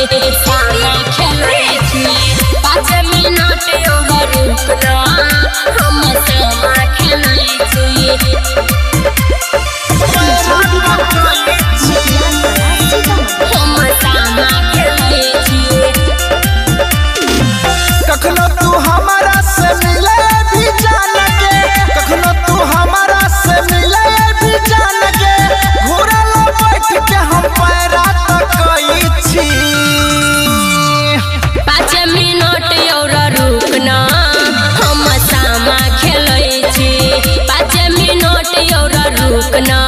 सामा खेलै छी 5 मिनट और रुकना हम सामा खेलै छी कखनो तू हमारा से मिले भी जान के कखनो तू हमारा से मिले भी जान के घोड़ा लो बैठ के हम पैरा तकई छी 5 मिनट और रुकना हम सामा खेलै छी 5 मिनट और रुकना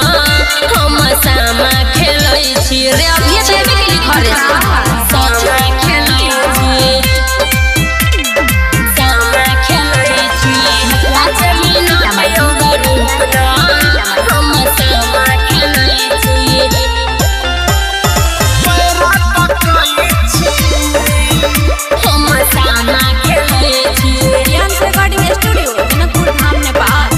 हम सामा खेलै छी रे अभी देबे के लिए घरे सामा खेलै छी सामा खेलै छी 5 मिनट और रुकना हम सामा खेलै छी पैरा तकई छी हम सामा खेलै छी रियांस रिकॉर्डिंग स्टूडियो जनकपुर धाम नेपाल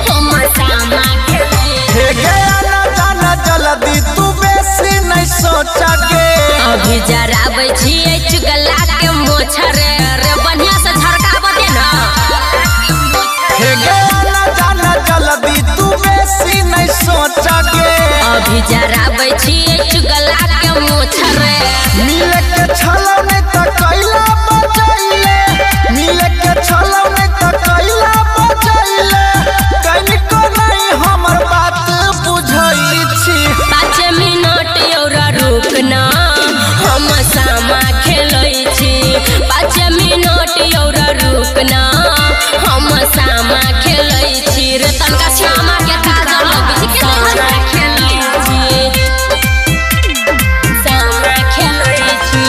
हम सामा खेलै हे गया ना जाना जल्दी तू बेसी नहीं सोचा के अभी जराबै छियै चुगला के मोछर रे बढ़िया से झरकाबे दे ना हे गया ना जाना जल्दी तू बेसी नहीं सोचा के अभी जराबै छियै चुगला के मोछर मिले के छलौ नहीं त कैला बचैले मिले के छलौ नहीं त कैला बचैले कनिको नहीं हमर बात बुझै छी 5 मिनट और रुकना हम सामा खेलै छी 5 मिनट और रुकना हम सामा खेलै छी रे तनका सामा के काजल लगे छी सामा खेलै छी सामा खेलै छी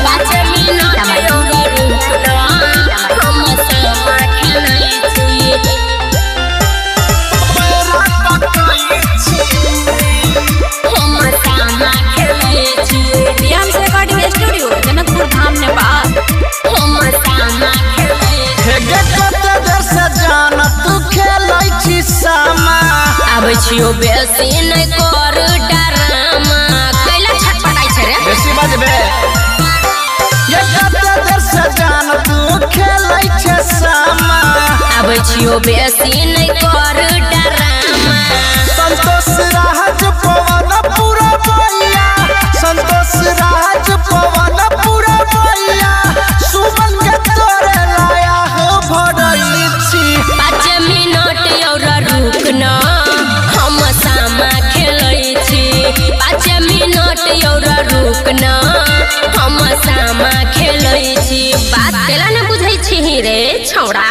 5 मिनट और रुकना हम सामा खेलै छी पैरा तकई छी हम सामा खेलै छी रियांस रिकॉर्डिंग स्टूडियो जनकपुर धाम नेपाल हम सामा खेलै हे गे कते देर से जान तू खेलै छी सामा आबै छियो बेसी नै कर डरामा कैला छटपटाई छै रे बेसी बजबे ये कते देर से जान तू खेलै छै सामा आबै छियो बेसी नै कर डरामा संतोष राज पवन पूरा भैया संतोष राज पवन पूरा भैया सुमन के तोरे लाया हो भरई छी 5 मिनट और रुकना हम सामा खेलै छी 5 मिनट और रुकना हम सामा खेलै छी बात केला न बुझै छी रे छौड़ा।